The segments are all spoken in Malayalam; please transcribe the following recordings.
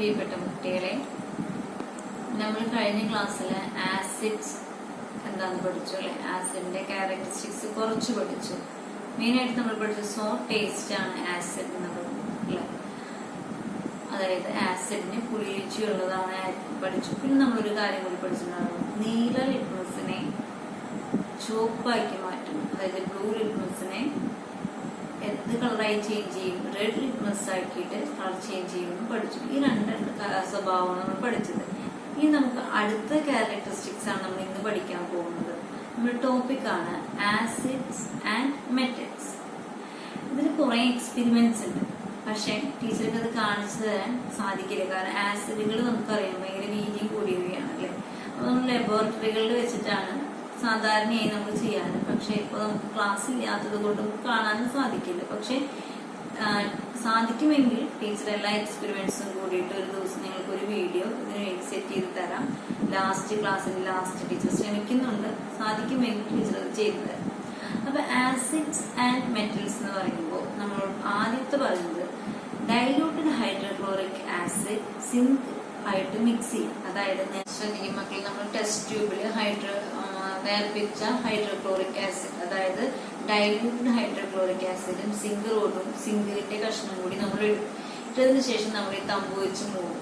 പ്രിയപ്പെട്ട കുട്ടികളെ, നമ്മൾ കഴിഞ്ഞ ക്ലാസ്സിൽ ആസിഡ്സ് എന്താണെന്ന് പഠിച്ചു അല്ലെ. ആസിഡിന്റെ ക്യാരക്ടറിസ്റ്റിക്സ് കുറച്ച് പഠിച്ചു. മെയിനായിട്ട് നമ്മൾ പഠിച്ചു സോ ടേസ്റ്റ് ആണ് ആസിഡ് എന്നത് അല്ലെ. അതായത് ആസിഡിന് പുളിയിച്ചുള്ളതാണ് പഠിച്ചു. പിന്നെ നമ്മളൊരു കാര്യം കൂടി പഠിച്ചിട്ടുണ്ടായിരുന്നു, നീല ലിറ്റ്മസിനെ ചുവപ്പാക്കി മാറ്റും. അതായത് ബ്ലൂ ലിറ്റ്മസിനെ എന്ത് കളറായി ചേഞ്ച് ചെയ്യും, റെഡ് ലിറ്റ്മസ് ആക്കിയിട്ട് കളർ ചേഞ്ച് ചെയ്യുമെന്ന് പഠിച്ചു. ഈ രണ്ട് സ്വഭാവമാണ് നമ്മൾ പഠിച്ചത്. ഇനി നമുക്ക് അടുത്ത ക്യാരക്ടറിസ്റ്റിക്സ് ആണ് നമ്മൾ ഇന്ന് പഠിക്കാൻ പോകുന്നത്. നമ്മുടെ ടോപ്പിക്കാണ് ആസിഡ്സ് ആൻഡ് മെറ്റൽസ്. ഇതിൽ കുറെ എക്സ്പെരിമെന്റ്സ് ഉണ്ട്, പക്ഷെ ടീച്ചർക്ക് അത് കാണിച്ചു തരാൻ സാധിക്കില്ല. കാരണം ആസിഡുകൾ നമുക്കറിയാം ഭയങ്കര വീര്യം കൂടിയവയാണ് അല്ലെ. അപ്പൊ നമ്മൾ ലബോറട്ടറികളിൽ വെച്ചിട്ടാണ് സാധാരണയായി നമ്മൾ ചെയ്യാറ്. പക്ഷെ ഇപ്പൊ നമുക്ക് ക്ലാസ് ഇല്ലാത്തത് കൊണ്ട് കാണാനും സാധിക്കില്ല. പക്ഷെ സാധിക്കുമെങ്കിൽ ടീച്ചർ എല്ലാ എക്സ്പെരിമെന്റ്സും കൂടിയിട്ട് ഒരു ദിവസം നിങ്ങൾക്ക് ഒരു വീഡിയോ ഇതിനു വേണ്ടി സെറ്റ് ചെയ്ത് തരാം. ലാസ്റ്റ് ക്ലാസ്സിന്റെ ലാസ്റ്റ് ടീച്ചർ ശ്രമിക്കുന്നുണ്ട്, സാധിക്കുമെങ്കിൽ ടീച്ചർ അത് ചെയ്തു തരാം. അപ്പൊ ആസിഡ്സ് ആൻഡ് മെറ്റൽസ് എന്ന് പറയുമ്പോൾ നമ്മൾ ആദ്യത്തെ പറയുന്നത് ഡൈലൂട്ടഡ് ഹൈഡ്രോക്ലോറിക് ആസിഡ് സിങ്ക് ആയിട്ട് മിക്സ് ചെയ്യും. അതായത് ശ്രദ്ധിക്കും മക്കൾ, നമ്മൾ ടെസ്റ്റ് ട്യൂബിൽ വേർപിച്ച ഹൈഡ്രോക്ലോറിക് ആസിഡ്, അതായത് ഡൈലൂട്ടഡ് ഹൈഡ്രോക്ലോറിക് ആസിഡും സിങ്ക് റോഡും സിങ്കിന്റെ കഷ്ണം കൂടി നമ്മൾ ഇട്ടതിന് ശേഷം നമ്മൾ ഈ തമ്പ് വെച്ച് മൂവും.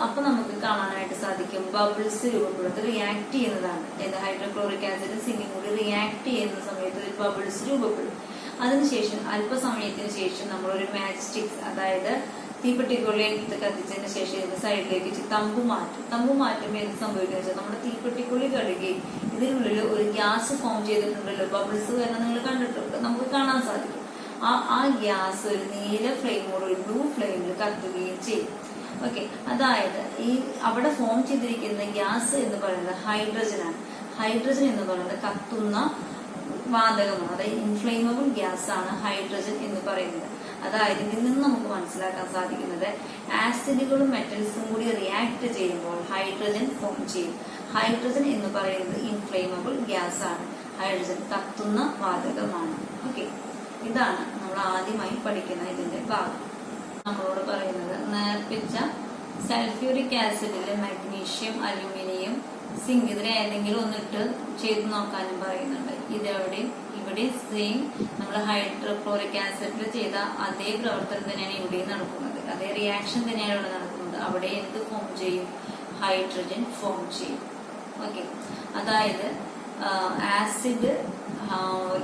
അപ്പൊ നമുക്ക് കാണാനായിട്ട് സാധിക്കും ബബിൾസ് രൂപപ്പെടും. അത് റിയാക്ട് ചെയ്യുന്നതാണ്. ഹൈഡ്രോക്ലോറിക് ആസിഡും സിങ്കും കൂടി റിയാക്ട് ചെയ്യുന്ന സമയത്ത് ഒരു ബബിൾസ് രൂപപ്പെടും. അതിനുശേഷം അല്പസമയത്തിന് ശേഷം നമ്മളൊരു മാച്ച് സ്റ്റിക്സ്, അതായത് തീപ്പെട്ടിക്കൊള്ളി എടുത്ത് കത്തിച്ചതിന് ശേഷം ഇതിന്റെ സൈഡിലേക്ക് വെച്ച് തമ്പ് മാറ്റും. തമ്പ് മാറ്റുമ്പോൾ എന്ത് സംഭവിക്കുന്നത് വെച്ചാൽ നമ്മുടെ തീപ്പെട്ടിക്കൊള്ളി കഴുകി ഇതിനുള്ളിൽ ഒരു ഗ്യാസ് ഫോം ചെയ്തിട്ടുണ്ടല്ലോ, ബബിൾസ് വരുന്ന നിങ്ങൾ കണ്ടിട്ടുണ്ട്, നമുക്ക് കാണാൻ സാധിക്കും. ആ ഗ്യാസ് ഒരു നീല ഫ്ലെയിമോട് ഒരു ബ്ലൂ ഫ്ലെയിമിൽ കത്തുകയും ചെയ്യും. ഓക്കെ, അതായത് ഈ അവിടെ ഫോം ചെയ്തിരിക്കുന്ന ഗ്യാസ് എന്ന് പറയുന്നത് ഹൈഡ്രജൻ ആണ്. ഹൈഡ്രജൻ എന്ന് പറയുന്നത് കത്തുന്ന വാതകമാണ്. അതായത് ഇൻഫ്ലെയിമബിൾ ഗ്യാസ് ആണ് ഹൈഡ്രജൻ എന്ന് പറയുന്നത്. അതായത് ഇതിൽ നിന്ന് നമുക്ക് മനസ്സിലാക്കാൻ സാധിക്കുന്നത് ആസിഡുകളും മെറ്റൽസും കൂടി റിയാക്ട് ചെയ്യുമ്പോൾ ഹൈഡ്രജൻ ഫോം ചെയ്യും. ഹൈഡ്രജൻ എന്ന് പറയുന്നത് ഇൻഫ്ലെയിമബിൾ ഗ്യാസ് ആണ്. ഹൈഡ്രജൻ കത്തുന്ന വാതകമാണ്. ഓക്കെ, ഇതാണ് നമ്മൾ ആദ്യമായി പഠിക്കുന്ന ഇതിന്റെ ഭാഗം. നമ്മളോട് പറയുന്നത് നേർപ്പിച്ച സൾഫ്യൂരിക് ആസിഡില് മഗ്നീഷ്യം, അലുമിനിയം, സിങ്ക് ഇതിനെ ഏതെങ്കിലും ഒന്നിട്ട് ചെയ്ത് നോക്കാനും പറയുന്നുണ്ട്. ഇവിടെ സെയിം നമ്മൾ ഹൈഡ്രോക്ലോറിക് ആസിഡിൽ ചെയ്ത അതേ പ്രവർത്തനം തന്നെയാണ് ഇവിടെയും നടക്കുന്നത്. അതേ റിയാക്ഷൻ തന്നെയാണ് ഇവിടെ നടക്കുന്നത്. അവിടെ എന്ത് ഫോം ചെയ്യും? ഹൈഡ്രജൻ ഫോം ചെയ്യും. ഓക്കെ, അതായത് ആസിഡ്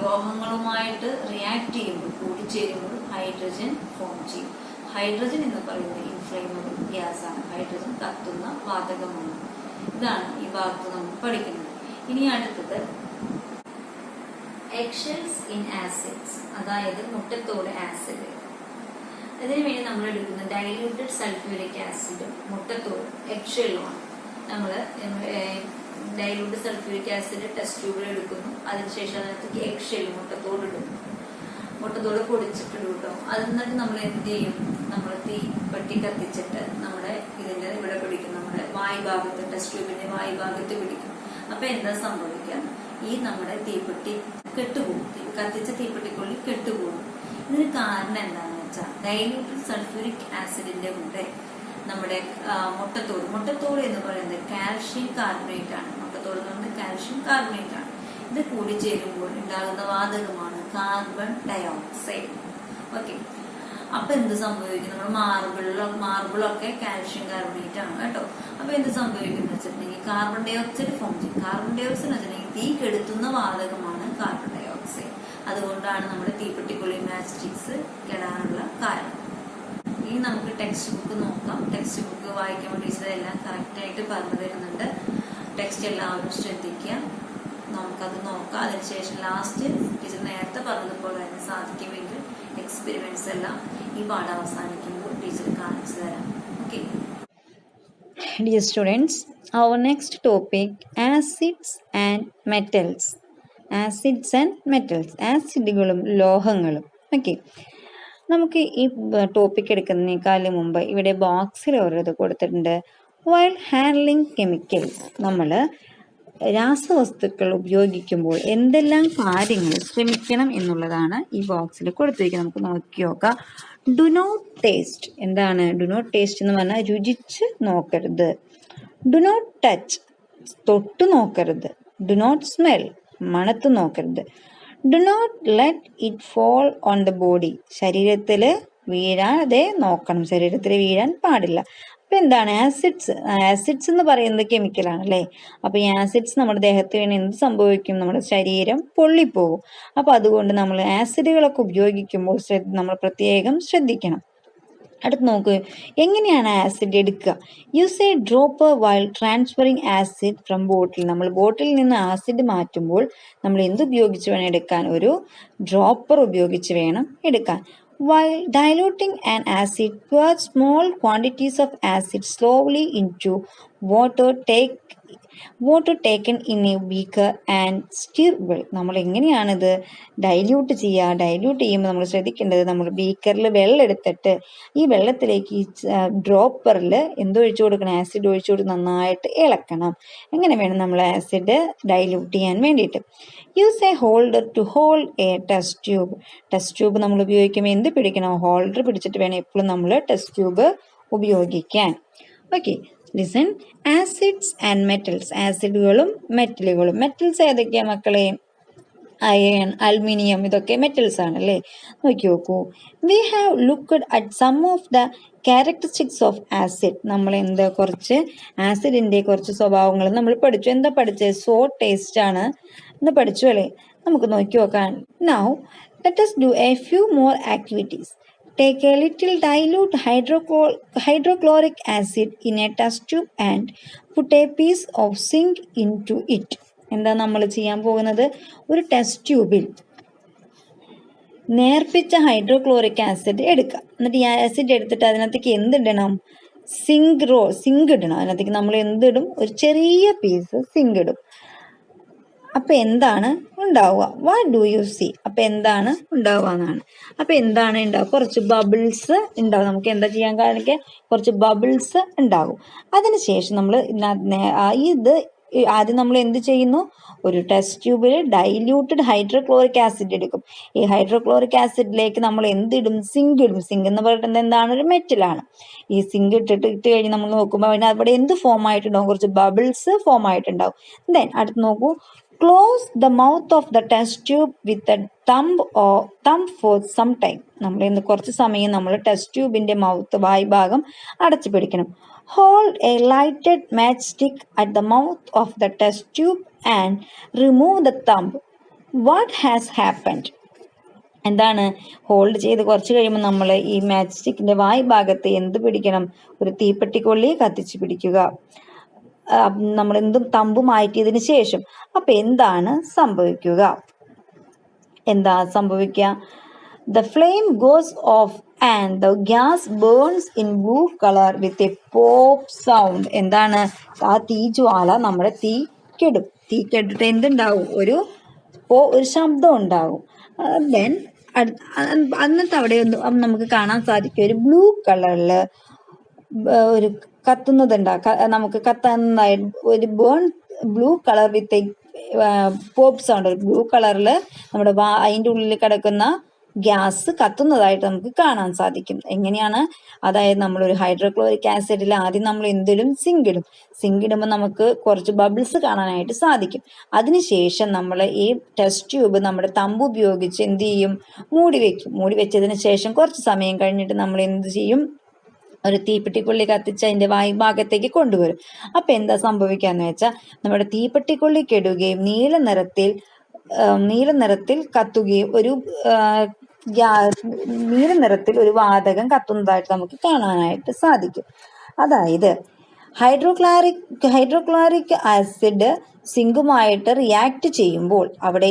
ലോഹങ്ങളുമായിട്ട് റിയാക്ട് ചെയ്യുമ്പോൾ കൂടിച്ചേരുമ്പോൾ ഹൈഡ്രജൻ ഫോം ചെയ്യും. ഹൈഡ്രജൻ എന്ന് പറയുന്നത് ഇൻഫ്ലെയിമബിൾ ഗ്യാസ് ആണ്. ഹൈഡ്രജൻ കത്തുന്ന വാതകമാണ്. ഇതാണ് ഈ ഭാഗത്ത് നമ്മൾ പഠിക്കുന്നത്. ഇനി അടുത്തത് എഗ്ഷെൽസ് ഇൻ ആസിഡ്സ്, അതായത് മുട്ടത്തോട് ആസിഡ്. അതിനു വേണ്ടി നമ്മൾ എടുക്കുന്ന ഡൈല്യൂട്ടഡ് സൾഫ്യൂരിക് ആസിഡും മുട്ടത്തോട് എഗ്ഷെല്ലുമാണ്. നമ്മൾ ഡൈല്യൂട്ടഡ് സൾഫ്യൂരിക് ആസിഡ് ടെസ്റ്റ് ട്യൂബിൽ എടുക്കുന്നു. അതിനുശേഷം അതിനകത്തേക്ക് എഗ്ഷെല്ല് മുട്ടത്തോട് ഇടുന്നു. മുട്ടത്തോട് പൊടിച്ചിട്ടിടും കേട്ടോ. എന്നിട്ട് നമ്മൾ എന്ത് ചെയ്യും? നമ്മൾ തീപ്പെട്ടി കത്തിച്ചിട്ട് നമ്മുടെ ഇതിന്റെ ഇവിടെ പിടിക്കും, നമ്മുടെ വായുഭാഗത്ത്, ടെസ്റ്റ് ട്യൂബിന്റെ വായുഭാഗത്ത് പിടിക്കും. അപ്പൊ എന്താ സംഭവിക്കുക? ഈ നമ്മുടെ തീപ്പെട്ടി കെട്ടുപോകും. കത്തിച്ച തീപ്പെട്ടിക്കുള്ളിൽ കെട്ടുപോകും. ഇതിന് കാരണം എന്താണെന്ന് വെച്ചാൽ ഡൈല്യൂട്ടഡ് സൾഫ്യൂരിക് ആസിഡിന്റെ കൂടെ നമ്മുടെ മുട്ടത്തോട് എന്ന് പറയുന്നത് കാൽഷ്യം കാർബണേറ്റ് ആണ്. മുട്ടത്തോട് എന്ന് പറയുന്നത് കാൽഷ്യം കാർബണേറ്റ് ആണ്. ഇത് കൂടി ചേരുമ്പോൾ ഉണ്ടാകുന്ന വാതകമാണ് കാർബൺ ഡയോക്സൈഡ്. ഓക്കെ, അപ്പൊ എന്ത് സംഭവിക്കും? നമ്മുടെ മാർബിളൊക്കെ കാൽഷ്യം കാർബണേറ്റ് ആണ് കേട്ടോ. അപ്പൊ എന്ത് സംഭവിക്കുന്നു വെച്ചിട്ടുണ്ടെങ്കിൽ കാർബൺ ഡയോക്സൈഡ് ഫോം ചെയ്യും. കാർബൺ ഡയോക്സൈഡ് വെച്ചിട്ടുണ്ടെങ്കിൽ തീ കെടുത്തുന്ന വാതകമാണ് കാർബൺ ഡയോക്സൈഡ്. അതുകൊണ്ടാണ് നമ്മുടെ തീപ്പെട്ടിക്കുള്ളി മാച്ച് സ്റ്റിക്സ് കെടാനുള്ള കാരണം. ഇനി നമുക്ക് ടെക്സ്റ്റ് ബുക്ക് നോക്കാം. ടെക്സ്റ്റ് ബുക്ക് വായിക്കാൻ വേണ്ടി എല്ലാം കറക്റ്റ് ആയിട്ട് പറഞ്ഞു തരുന്നുണ്ട്. ടെക്സ്റ്റ് എല്ലാവരും ശ്രദ്ധിക്കുക. നമുക്കത് നോക്കാം. അതിനുശേഷം ലാസ്റ്റ് ടീച്ചർ നേരത്തെ പറഞ്ഞതുപോലെ തന്നെ സാധിക്കുമെങ്കിൽ എക്സ്പെരിമെന്റ്സ് എല്ലാം ഈ പാഠം അവസാനിക്കുമ്പോൾ ടീച്ചർ കാണിച്ചു തരാം. Okay. Dear students, our next topic acids and metals. Acids and metals. ആസിഡുകളും ലോഹങ്ങളും. ഓക്കെ, നമുക്ക് ഈ ടോപ്പിക് എടുക്കുന്നതിനേക്കാളും മുമ്പ് ഇവിടെ ബോക്സിൽ ഓരോത് കൊടുത്തിട്ടുണ്ട്. വൈൽ ഹാൻഡ്ലിംഗ് കെമിക്കൽസ്, നമ്മൾ രാസവസ്തുക്കൾ ഉപയോഗിക്കുമ്പോൾ എന്തെല്ലാം കാര്യങ്ങൾ ശ്രമിക്കണം എന്നുള്ളതാണ് ഈ ബോക്സിൽ കൊടുത്തിരിക്കുന്നത്. നമുക്ക് നോക്കി നോക്കാം. Do not taste. എന്താണ് ഡു നോട്ട് ടേസ്റ്റ് എന്ന് പറഞ്ഞാൽ രുചിച്ച് നോക്കരുത്. ഡു നോട്ട് ടച്ച്, തൊട്ട് നോക്കരുത്. ഡു നോട്ട് സ്മെൽ, മണത്ത് നോക്കരുത്. Do not let it fall on the body, ശരീരത്തിൽ വീഴാതെ നോക്കണം, ശരീരത്തിൽ വീഴാൻ പാടില്ല. അപ്പൊ എന്താണ് ആസിഡ്സ്? ആസിഡ്സ് എന്ന് പറയുന്നത് കെമിക്കലാണ് അല്ലേ? അപ്പൊ ഈ ആസിഡ്സ് നമ്മുടെ ദേഹത്ത് വീണ് എന്ത് സംഭവിക്കും? നമ്മുടെ ശരീരം പൊള്ളിപ്പോകും. അപ്പൊ അതുകൊണ്ട് നമ്മൾ ആസിഡുകളൊക്കെ ഉപയോഗിക്കുമ്പോൾ നമ്മൾ പ്രത്യേകം ശ്രദ്ധിക്കണം. അടുത്ത് നോക്ക്, എങ്ങനെയാണ് ആസിഡ് എടുക്കുക? Use a dropper while transferring acid from bottle. നമ്മൾ ബോട്ടിൽ നിന്ന് ആസിഡ് മാറ്റുമ്പോൾ നമ്മൾ എന്തുപയോഗിച്ച് വേണം എടുക്കാൻ? ഒരു ഡ്രോപ്പർ ഉപയോഗിച്ച് വേണം എടുക്കാൻ. While diluting an acid, pour small quantities of acid slowly into water taken in a beaker and stir well. നമ്മൾ എങ്ങനെയാണിത് ഡൈല്യൂട്ട് ചെയ്യുക? ഡൈല്യൂട്ട് ചെയ്യുമ്പോൾ നമ്മൾ ശ്രദ്ധിക്കേണ്ടത്, നമ്മൾ ബീക്കറിൽ വെള്ളം എടുത്തിട്ട് ഈ വെള്ളത്തിലേക്ക് ഈ ഡ്രോപ്പറിൽ എന്തൊഴിച്ചു കൊടുക്കണം? ആസിഡ് ഒഴിച്ചു കൊടുത്ത് നന്നായിട്ട് ഇളക്കണം. എങ്ങനെ വേണം നമ്മൾ ആസിഡ് ഡൈല്യൂട്ട് ചെയ്യാൻ വേണ്ടിയിട്ട്? Use a holder to hold a test tube. Test tube നമ്മൾ ഉപയോഗിക്കുമ്പോൾ എന്ത് പിടിക്കണം? ഹോൾഡർ പിടിച്ചിട്ട് വേണം എപ്പോഴും നമ്മൾ ടെസ്റ്റ് ട്യൂബ് ഉപയോഗിക്കാൻ. Okay, listen. Acids and metals. ആസിഡുകളും മെറ്റലുകളും. മെറ്റൽസ് ഏതൊക്കെയാ മക്കളെ? അയൺ, അലുമിനിയം, ഇതൊക്കെ മെറ്റൽസ് ആണ് അല്ലേ? നോക്കി നോക്കൂ. We have looked at some of the characteristics of acid. നമ്മൾ എന്താ കുറച്ച് ആസിഡിന്റെ കുറച്ച് സ്വഭാവങ്ങൾ നമ്മൾ പഠിച്ചു. എന്താ പഠിച്ചത്? സോ ടേസ്റ്റ് ആണ് എന്ന് പഠിച്ചു അല്ലേ? നമുക്ക് നോക്കി നോക്കാം. Now let us do a few more activities. Take a little dilute hydrochloric acid in a test tube and put a piece of zinc into it. എന്താ നമ്മൾ ചെയ്യാൻ പോകുന്നത്? ഒരു ടെസ്റ്റ് ട്യൂബിൽ നേർപ്പിച്ച ഹൈഡ്രോക്ലോറിക് ആസിഡ് എടുക്കുക. എന്നിട്ട് ഈ ആസിഡ് എടുത്തിട്ട് അതിനകത്തേക്ക് എന്തിടണം? സിങ്ക് ഇടണം. അതിനകത്തേക്ക് നമ്മൾ എന്തിടും? ഒരു ചെറിയ പീസ് സിങ്ക് ഇടും. അപ്പൊ എന്താണ് ഉണ്ടാവുക? What do you see? അപ്പൊ എന്താണ് ഉണ്ടാവുക എന്നാണ്. അപ്പൊ എന്താണ് ഉണ്ടാവുക? കുറച്ച് ബബിൾസ് ഉണ്ടാവും. നമുക്ക് എന്താ ചെയ്യാൻ കാണിക്കുക? കുറച്ച് ബബിൾസ് ഉണ്ടാകും. അതിനുശേഷം നമ്മൾ ഇത് ആദ്യം നമ്മൾ എന്ത് ചെയ്യുന്നു? ഒരു ടെസ്റ്റ് ട്യൂബിൽ ഡൈല്യൂട്ടഡ് ഹൈഡ്രോക്ലോറിക് ആസിഡ് എടുക്കും. ഈ ഹൈഡ്രോക്ലോറിക് ആസിഡിലേക്ക് നമ്മൾ എന്തിടും? സിങ്ക് ഇടും. സിങ്ക് എന്ന് പറയുന്നത് എന്താണ്? ഒരു മെറ്റലാണ്. ഈ സിങ്ക് ഇട്ട് കഴിഞ്ഞ് നമ്മൾ നോക്കുമ്പോൾ അവിടെ എന്ത് ഫോം ആയിട്ടുണ്ടാവും? കുറച്ച് ബബിൾസ് ഫോം ആയിട്ടുണ്ടാവും. ദെൻ അടുത്ത് നോക്കൂ. Close the mouth of the test tube with a thumb for some time. നമ്മൾ ഇന്ന് കുറച്ച് സമയം നമ്മൾ ടെസ്റ്റ് ട്യൂബിന്റെ വായ് ഭാഗം അടച്ചു പിടിക്കണം. Hold A lighted match stick at the mouth of the test tube and remove the thumb. What has happened? എന്താണ്? ഹോൾഡ് ചെയ്ത് കുറച്ച് കഴിയുമ്പോൾ നമ്മൾ ഈ മാച്ച് സ്റ്റിക്കിന്റെ വായ് ഭാഗത്ത് എന്ത് പിടിക്കണം? ഒരു തീപ്പെട്ടിക്കൊള്ളി കത്തിച്ച് പിടിക്കുക. നമ്മൾ എന്തും തമ്പ് മാറ്റിയതിന് ശേഷം. അപ്പൊ എന്താണ് സംഭവിക്കുക? എന്താ സംഭവിക്കുക? The flame goes off and the gas burns in blue color with a pop sound. എന്താണ്? ആ തീജ്വാല നമ്മുടെ തീ കെടും. തീ കെട്ടിട്ട് എന്തുണ്ടാവും? ഒരു ശബ്ദം ഉണ്ടാവും. ദെൻ അന്നത്തെ അവിടെ നമുക്ക് കാണാൻ സാധിക്കും ഒരു ബ്ലൂ കളറില് ഒരു കത്തുന്നതുണ്ടാവും. നമുക്ക് കത്തുന്നതായി ഒരു blue colour with pop sound. Blue കളറിൽ നമ്മുടെ അതിൻ്റെ ഉള്ളിൽ കിടക്കുന്ന ഗ്യാസ് കത്തുന്നതായിട്ട് നമുക്ക് കാണാൻ സാധിക്കും. എങ്ങനെയാണ്? അതായത് നമ്മളൊരു ഹൈഡ്രോക്ലോറിക് ആസിഡിൽ ആദ്യം നമ്മൾ എന്തിടും? സിങ്ക് ഇടും. സിങ്ക് ഇടുമ്പോൾ നമുക്ക് കുറച്ച് ബബിൾസ് കാണാനായിട്ട് സാധിക്കും. അതിനുശേഷം നമ്മൾ ഈ ടെസ്റ്റ് ട്യൂബ് നമ്മുടെ തമ്പ് ഉപയോഗിച്ച് എന്ത് ചെയ്യും? മൂടി വെക്കും. മൂടി വെച്ചതിന് ശേഷം കുറച്ച് സമയം കഴിഞ്ഞിട്ട് നമ്മൾ എന്ത് ചെയ്യും? ഒരു തീപ്പെട്ടിക്കൊള്ളി കത്തിച്ച് അതിന്റെ വായു ഭാഗത്തേക്ക് കൊണ്ടുവരും. അപ്പൊ എന്താ സംഭവിക്കാന്ന് വെച്ചാൽ നമ്മുടെ തീപ്പെട്ടിക്കൊള്ളി കെടുകയും നീല നിറത്തിൽ കത്തുകയും നീല നിറത്തിൽ ഒരു വാതകം കത്തുന്നതായിട്ട് നമുക്ക് കാണാനായിട്ട് സാധിക്കും. അതായത് ഹൈഡ്രോക്ലോറിക് ആസിഡ് സിങ്കുമായിട്ട് റിയാക്ട് ചെയ്യുമ്പോൾ അവിടെ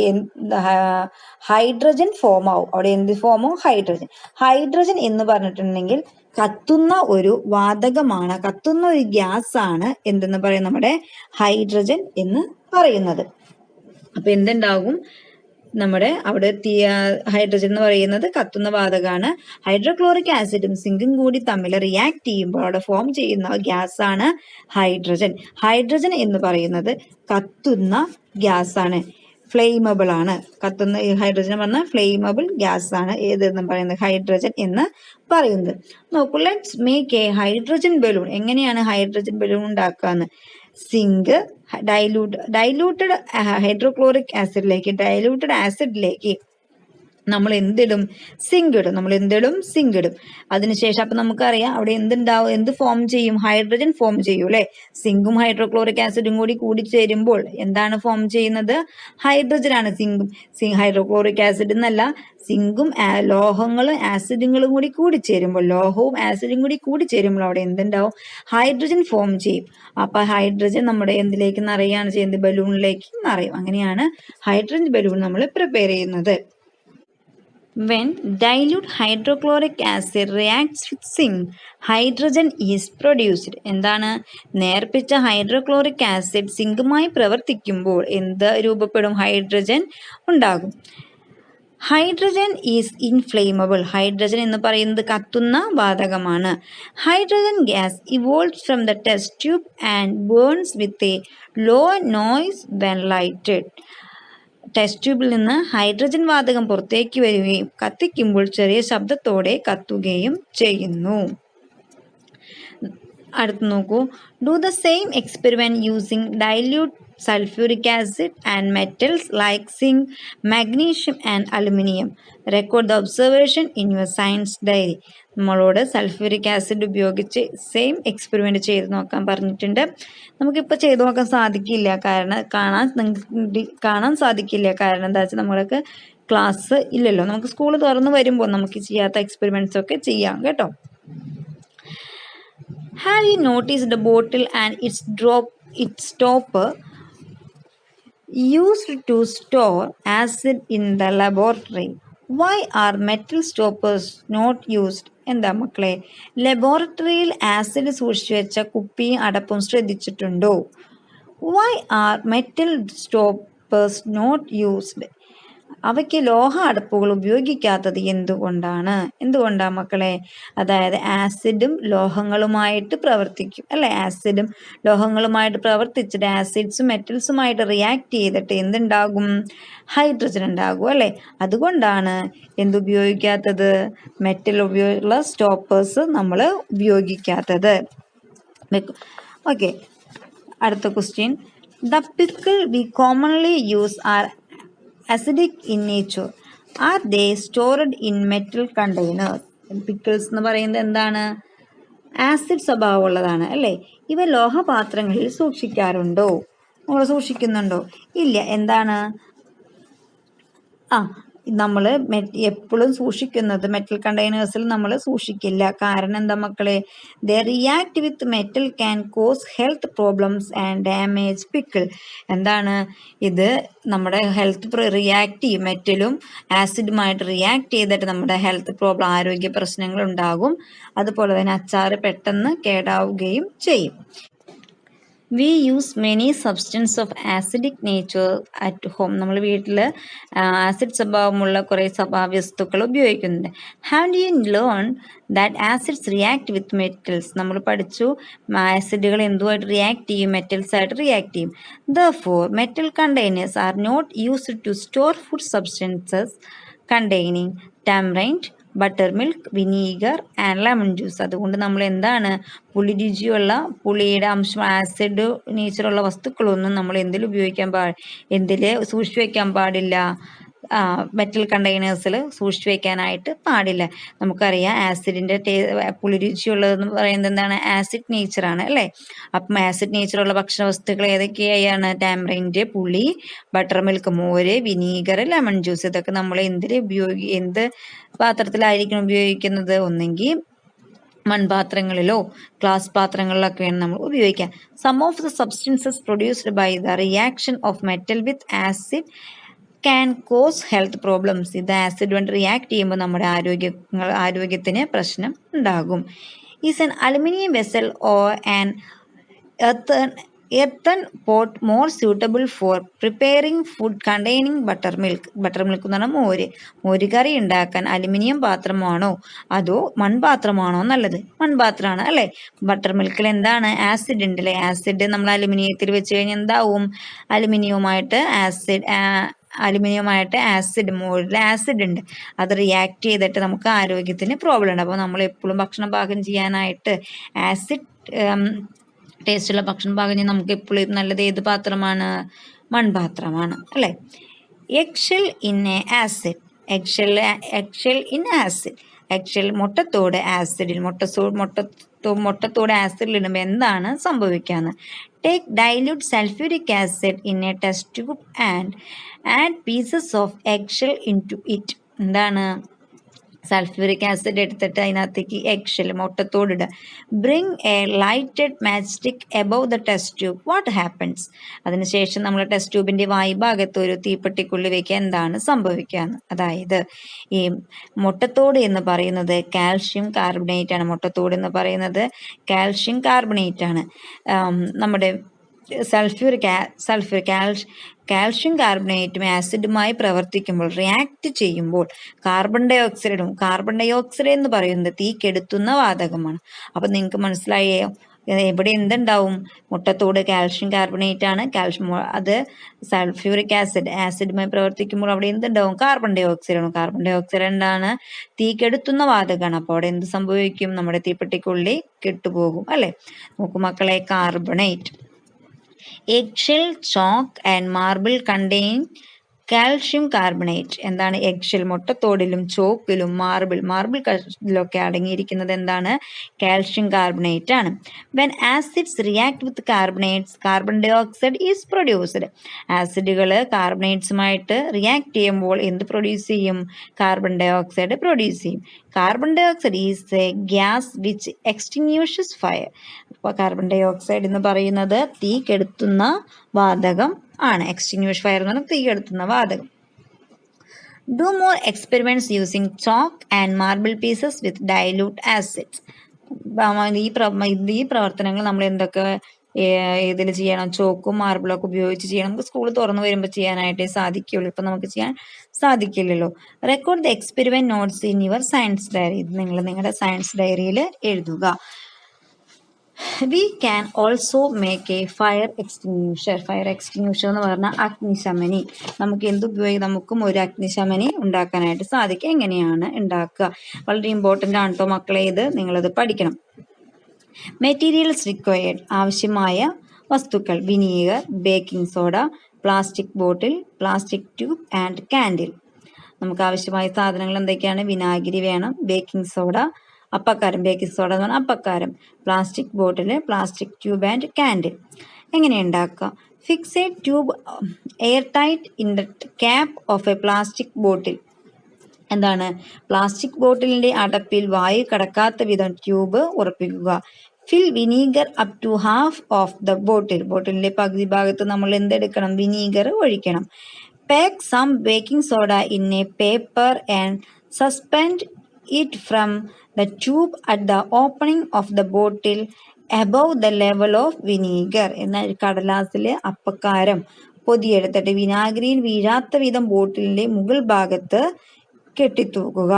ഹൈഡ്രജൻ ഫോം ആവും. അവിടെ എന്ത് ഫോമോ? ഹൈഡ്രജൻ. ഹൈഡ്രജൻ എന്ന് പറഞ്ഞിട്ടുണ്ടെങ്കിൽ കത്തുന്ന ഒരു വാതകമാണ്, കത്തുന്ന ഒരു ഗ്യാസ് ആണ് എന്തെന്ന് പറയും? നമ്മുടെ ഹൈഡ്രജൻ എന്ന് പറയുന്നത്. അപ്പൊ എന്തുണ്ടാകും? നമ്മുടെ അവിടെ ഹൈഡ്രജൻ എന്ന് പറയുന്നത് കത്തുന്ന വാതകമാണ്. ഹൈഡ്രോക്ലോറിക് ആസിഡും സിങ്കും കൂടി തമ്മിൽ റിയാക്ട് ചെയ്യുമ്പോൾ അവിടെ ഫോം ചെയ്യുന്ന ഗ്യാസ് ആണ് ഹൈഡ്രജൻ. ഹൈഡ്രജൻ എന്ന് പറയുന്നത് കത്തുന്ന ഗ്യാസ് ആണ്, ഫ്ലെയിമബിൾ ആണ്. കത്തുന്ന ഹൈഡ്രജൻ പറഞ്ഞാൽ ഫ്ലെയിമബിൾ ഗ്യാസ് ആണ് ഏതെന്ന് പറയുന്നത് ഹൈഡ്രജൻ എന്ന് പറയുന്നത്. നോക്കൂ, let's make a hydrogen balloon. എങ്ങനെയാണ് ഹൈഡ്രജൻ ബലൂൺ ഉണ്ടാക്കാന്ന്? സിങ്ക് ഡൈലൂട്ടഡ് ഹൈഡ്രോക്ലോറിക് ഡൈലൂട്ടഡ് ആസിഡിലേക്ക് നമ്മൾ എന്തിടും? സിങ്ക് ഇടും. അതിനുശേഷം അപ്പൊ നമുക്കറിയാം അവിടെ എന്തുണ്ടാവും, എന്ത് ഫോം ചെയ്യും? ഹൈഡ്രജൻ ഫോം ചെയ്യും അല്ലെ. സിങ്കും ഹൈഡ്രോക്ലോറിക് ആസിഡും കൂടി ചേരുമ്പോൾ എന്താണ് ഫോം ചെയ്യുന്നത്? ഹൈഡ്രജൻ ആണ്. ഹൈഡ്രോക്ലോറിക് ആസിഡ് എന്നല്ല, സിങ്കും ലോഹങ്ങളും ആസിഡുകളും കൂടി ചേരുമ്പോൾ, ലോഹവും ആസിഡും കൂടി ചേരുമ്പോൾ അവിടെ എന്തുണ്ടാവും? ഹൈഡ്രജൻ ഫോം ചെയ്യും. അപ്പൊ ഹൈഡ്രജൻ നമ്മുടെ എന്തിലേക്ക് നിറയാണ് ചെയ്യുന്നത്? ബലൂണിലേക്ക് നിറയും. അങ്ങനെയാണ് ഹൈഡ്രജൻ ബലൂൺ നമ്മൾ പ്രിപ്പയർ ചെയ്യുന്നത്. When dilute hydrochloric acid reacts with zinc, hydrogen is produced. എന്താണ്? നേർപ്പിച്ച ഹൈഡ്രോക്ലോറിക് ആസിഡ് സിങ്കുമായി പ്രവർത്തിക്കുമ്പോൾ എന്ത് രൂപപ്പെടും? ഹൈഡ്രജൻ ഉണ്ടാകും. Hydrogen is inflammable. ഹൈഡ്രജൻ എന്ന് പറയുന്നത് കത്തുന്ന വാതകമാണ്. Hydrogen gas evolves from the test tube and burns with a low noise when lighted. Test ട്യൂബിൽ നിന്ന് ഹൈഡ്രജൻ വാതകം പുറത്തേക്ക് വരികയും കത്തിക്കുമ്പോൾ ചെറിയ ശബ്ദത്തോടെ കത്തുകയും ചെയ്യുന്നു. അടുത്ത് നോക്കൂ, do the same experiment using dilute sulfuric acid and metals like zinc, magnesium and aluminum. Record the observation in your science diary. നമ്മളോട് സൾഫ്യൂരിക് ആസിഡ് ഉപയോഗിച്ച് സെയിം എക്സ്പെരിമെന്റ് ചെയ്ത് നോക്കാൻ പറഞ്ഞിട്ടുണ്ട്. നമുക്കിപ്പോൾ ചെയ്തു നോക്കാൻ സാധിക്കില്ല, കാരണം കാണാൻ സാധിക്കില്ല. കാരണം എന്താ വെച്ചാൽ നമ്മൾക്ക് ക്ലാസ് ഇല്ലല്ലോ. നമുക്ക് സ്കൂൾ തുറന്നു വരുമ്പോൾ നമുക്ക് ചെയ്യാത്ത എക്സ്പെരിമെന്റ്സ് ഒക്കെ ചെയ്യാം കേട്ടോ. Have you noticed the bottle and its stopper used to store acid in the laboratory? Why are metal stoppers not used? എന്താ മക്കളെ, ലബോറട്ടറിയിൽ ആസിഡ് സൂക്ഷിച്ചു വെച്ച കുപ്പിയും അടപ്പും ശ്രദ്ധിച്ചിട്ടുണ്ടോ? Why are metal stoppers not used? അവയ്ക്ക് ലോഹ അടപ്പുകൾ ഉപയോഗിക്കാത്തത് എന്തുകൊണ്ടാ മക്കളെ? അതായത് ആസിഡും ലോഹങ്ങളുമായിട്ട് പ്രവർത്തിക്കും അല്ലെ. ആസിഡും ലോഹങ്ങളുമായിട്ട് പ്രവർത്തിച്ചിട്ട് ആസിഡ്സും മെറ്റൽസുമായിട്ട് റിയാക്ട് ചെയ്തിട്ട് എന്തുണ്ടാകും? ഹൈഡ്രജൻ ഉണ്ടാകും അല്ലെ. അതുകൊണ്ടാണ് എന്തുപയോഗിക്കാത്തത്? മെറ്റൽ ഉപയോഗിച്ചുള്ള സ്റ്റോപ്പേഴ്സ് നമ്മൾ ഉപയോഗിക്കാത്തത്. ഓക്കെ, അടുത്ത question. The pickle we commonly use are acidic in nature. Are they stored in metal containers? Pickles എന്ന് പറയുന്നത് എന്താണ്? ആസിഡ് സ്വഭാവമുള്ളതാണ് അല്ലേ. ഇവ ലോഹപാത്രങ്ങളിൽ സൂക്ഷിക്കാറുണ്ടോ? നമ്മൾ സൂക്ഷിക്കുന്നുണ്ടോ? ഇല്ല. എന്താണ്? നമ്മൾ എപ്പോഴും സൂക്ഷിക്കുന്നത് മെറ്റൽ കണ്ടെയ്നേഴ്സിൽ നമ്മൾ സൂക്ഷിക്കില്ല. കാരണം എന്താ മക്കളെ? ദേ react with metal can cause health problems and damage pickle. എന്താണ് ഇത്? നമ്മുടെ ഹെൽത്ത് റിയാക്ട് ചെയ്യും. മെറ്റലും ആസിഡുമായിട്ട് റിയാക്ട് ചെയ്തിട്ട് നമ്മുടെ ഹെൽത്ത് പ്രോബ്ലം, ആരോഗ്യ പ്രശ്നങ്ങൾ ഉണ്ടാകും. അതുപോലെ തന്നെ അച്ചാർ പെട്ടെന്ന് കേടാവുകയും ചെയ്യും. We use many substance of acidic nature at home. നമ്മൾ വീട്ടിൽ ആസിഡ് സ്വഭാവമുള്ള കുറേ വസ്തുക്കൾ ഉപയോഗിക്കുന്നുണ്ട്. Have you learn that acids react with metals. നമ്മൾ പഠിച്ചു ആസിഡുകൾ എന്തുമായിട്ട് റിയാക്ട് ചെയ്യും? മെറ്റൽസ് ആയിട്ട് റിയാക്ട് ചെയ്യും. Therefore, metal containers are not used to store food substances containing tamarind, butter milk, vinegar and lemon juice. അതുകൊണ്ട് നമ്മൾ എന്താണ്? പുളിയുടെ അംശം, ആസിഡ് നേച്ചറുള്ള വസ്തുക്കളൊന്നും നമ്മൾ എന്തിൽ സൂക്ഷിച്ചു വെക്കാൻ പാടില്ല? മെറ്റൽ കണ്ടെയ്നേഴ്സിൽ സൂക്ഷിച്ചു വെക്കാനായിട്ട് പാടില്ല. നമുക്കറിയാം ആസിഡിന്റെ പുളിരുചിയുള്ളതെന്ന് പറയുന്നത് എന്താണ്? ആസിഡ് നേച്ചറാണ് അല്ലേ. അപ്പം ആസിഡ് നേച്ചറുള്ള ഭക്ഷണ വസ്തുക്കൾ ഏതൊക്കെയാണ്? ടാമറിൻഡ് പുളി, ബട്ടർ മിൽക്ക് മോര്, വിനീഗർ, ലെമൺ ജ്യൂസ്. ഇതൊക്കെ നമ്മൾ എന്ത് പാത്രത്തിലായിരിക്കും ഉപയോഗിക്കുന്നത്? ഒന്നെങ്കിൽ മൺപാത്രങ്ങളിലോ ഗ്ലാസ് പാത്രങ്ങളിലൊക്കെ വേണം നമ്മൾ ഉപയോഗിക്കാൻ. Some of the substances produced by the reaction of metal with acid can cause health problems. ഇത് ആസിഡ് കൊണ്ട് റിയാക്ട് ചെയ്യുമ്പോൾ നമ്മുടെ ആരോഗ്യത്തിന് പ്രശ്നം ഉണ്ടാകും. Is an aluminium vessel or an earthen pot more suitable for preparing food containing buttermilk. Buttermilk എന്ന് പറഞ്ഞാൽ മോര്. മോരുകറി ഉണ്ടാക്കാൻ അലുമിനിയം പാത്രമാണോ അതോ മൺപാത്രമാണോ നല്ലത്? മൺപാത്രമാണ് അല്ലേ? ബട്ടർമിൽക്കിൽ എന്താണ്? ആസിഡ് ഉണ്ട് അല്ലേ? ആസിഡ് നമ്മൾ അലുമിനിയത്തിൽ വെച്ച് കഴിഞ്ഞാൽ എന്താവും? അലുമിനിയവുമായിട്ട് ആസിഡ്, മോരിൽ ആസിഡ് ഉണ്ട്. അത് റിയാക്ട് ചെയ്തിട്ട് നമുക്ക് ആരോഗ്യത്തിന് പ്രോബ്ലം ഉണ്ട്. അപ്പോൾ നമ്മൾ എപ്പോഴും ഭക്ഷണം പാകം ചെയ്യാനായിട്ട് ആസിഡ് ടേസ്റ്റുള്ള ഭക്ഷണം പാകം ചെയ്യാൻ നമുക്ക് എപ്പോഴും നല്ലത് ഏത് പാത്രമാണ്? മൺപാത്രമാണ് അല്ലേ? Eggshell in a acid. Eggshell in acid. Eggshell മുട്ടത്തോട് ആസിഡിൽ, മുട്ടത്തോട് ആസിഡിലിടുമ്പോൾ എന്താണ് സംഭവിക്കാന്ന്? Take dilute sulphuric acid in a test tube and add pieces of eggshell into it. എന്താണ്? സൾഫ്യൂരിക് ആസിഡ് എടുത്തിട്ട് അതിനകത്തേക്ക് എഗ്ഷെൽ മുട്ടത്തോടിടുക. Bring a lighted match stick above the test tube. What happens? അതിനുശേഷം നമ്മൾ ടെസ്റ്റ് ട്യൂബിന്റെ വായുഭാഗത്ത് ഒരു തീപ്പെട്ടിക്കുള്ളി വെക്കുക. എന്താണ് സംഭവിക്കാന്ന്? അതായത് ഈ മുട്ടത്തോട് എന്ന് പറയുന്നത് കാൽഷ്യം കാർബണേറ്റ് ആണ്. മുട്ടത്തോട് എന്ന് പറയുന്നത് കാൽഷ്യം കാർബണേറ്റ് ആണ്. നമ്മുടെ കാൽഷ്യം കാർബണേറ്റും ആസിഡുമായി പ്രവർത്തിക്കുമ്പോൾ, റിയാക്ട് ചെയ്യുമ്പോൾ കാർബൺ ഡൈ ഓക്സൈഡ് എന്ന് പറയുന്നത് തീ കെടുത്തുന്ന വാതകമാണ്. അപ്പൊ നിങ്ങൾക്ക് മനസ്സിലായോ എവിടെ എന്തുണ്ടാവും? മുട്ടത്തോട് കാൽഷ്യം കാർബണേറ്റ് ആണ്. അത് സൾഫ്യൂരിക് ആസിഡുമായി പ്രവർത്തിക്കുമ്പോൾ അവിടെ എന്തുണ്ടാവും? കാർബൺ ഡൈ ഓക്സൈഡ് ആണ്. കാർബൺ ഡൈ ഓക്സൈഡ് എന്താണ്? തീ കെടുത്തുന്ന വാതകമാണ്. അപ്പോൾ അവിടെ എന്ത് സംഭവിക്കും? നമ്മുടെ തീപ്പെട്ടിക്കുള്ളി കെട്ടുപോകും അല്ലെ? നോക്കൂ മക്കളെ, carbonate. Eggshell, chalk and marble contain calcium carbonate. എന്താണ്? എഗ്ഷെൽ മുട്ടത്തോടിലും ചോക്കിലും മാർബിളിലൊക്കെ അടങ്ങിയിരിക്കുന്നത് എന്താണ്? കാൽഷ്യം കാർബണേറ്റ് ആണ്. When acids react with carbonates, carbon dye oxide is produced. ആസിഡുകൾ കാർബണേറ്റ്സുമായിട്ട് റിയാക്ട് ചെയ്യുമ്പോൾ എന്ത് പ്രൊഡ്യൂസ് ചെയ്യും? കാർബൺ ഡൈ ഓക്സൈഡ് പ്രൊഡ്യൂസ് ചെയ്യും. Carbon dye oxide is a gas which extinguishes fire. അപ്പോൾ കാർബൺ ഡൈ ഓക്സൈഡ് എന്ന് പറയുന്നത് തീ കെടുത്തുന്ന വാതകം ആണ്. എക്സ്റ്റിങ്യൂഷ് ഫയർ എന്ന് പറഞ്ഞാൽ തീ കെടുത്തുന്ന വാതകം. Do more experiments using chalk and marble pieces with dilute acids. ഈ പ്രവർത്തനങ്ങൾ നമ്മൾ എന്തൊക്കെ ഇതിൽ ചെയ്യണം? ചോക്കും മാർബിളും ഒക്കെ ഉപയോഗിച്ച് ചെയ്യണം. നമുക്ക് സ്കൂൾ തുറന്നു വരുമ്പോൾ ചെയ്യാനായിട്ടേ സാധിക്കുള്ളൂ. ഇപ്പൊ നമുക്ക് ചെയ്യാൻ സാധിക്കില്ലല്ലോ. Record the experiment notes in your science diary. ഇത് നിങ്ങൾ നിങ്ങളുടെ സയൻസ് ഡയറിയിൽ എഴുതുക. We can also make a fire extinguisher. Fire extinguisher എന്ന് പറഞ്ഞാൽ അഗ്നിശമനി. നമുക്കും ഒരു അഗ്നിശമനി ഉണ്ടാക്കാനായിട്ട് സാധിക്കും. എങ്ങനെയാണ് ഉണ്ടാക്കുക? വളരെ ഇമ്പോർട്ടൻ്റ് ആണ് കേട്ടോ മക്കളെ, ഇത് നിങ്ങളത് പഠിക്കണം. Materials required. ആവശ്യമായ വസ്തുക്കൾ: vinegar, baking soda, plastic bottle, plastic tube and candle. നമുക്ക് ആവശ്യമായ സാധനങ്ങൾ എന്തൊക്കെയാണ്? വിനാഗിരി വേണം, ബേക്കിംഗ് സോഡ, അപ്പക്കാരം, ബേക്കിംഗ് സോഡ എന്ന് പറഞ്ഞാൽ അപ്പക്കാരം, plastic bottle, plastic tube and candle. എങ്ങനെ ഉണ്ടാക്കുക? Fix a tube air tight in the cap of a plastic bottle. എന്താണ്? പ്ലാസ്റ്റിക് ബോട്ടിലിന്റെ അടപ്പിൽ വായു കടക്കാത്ത വിധം ട്യൂബ് ഉറപ്പിക്കുക. Fill vinegar up to half of the bottle. ബോട്ടിലിന്റെ പകുതി ഭാഗത്ത് നമ്മൾ എന്തെടുക്കണം? വിനീഗർ ഒഴിക്കണം. Pack some baking soda in a paper and suspend it from the tube at the opening of the bottle above the level of vinegar. എന്നാൽ കടലാസിലെ അപ്പക്കാരം പൊതിയെടുത്തിട്ട് വിനാഗിരിയിൽ വീഴാത്ത വിധം ബോട്ടിലിന്റെ മുകൾ ഭാഗത്ത് കെട്ടിത്തൂക്കുക.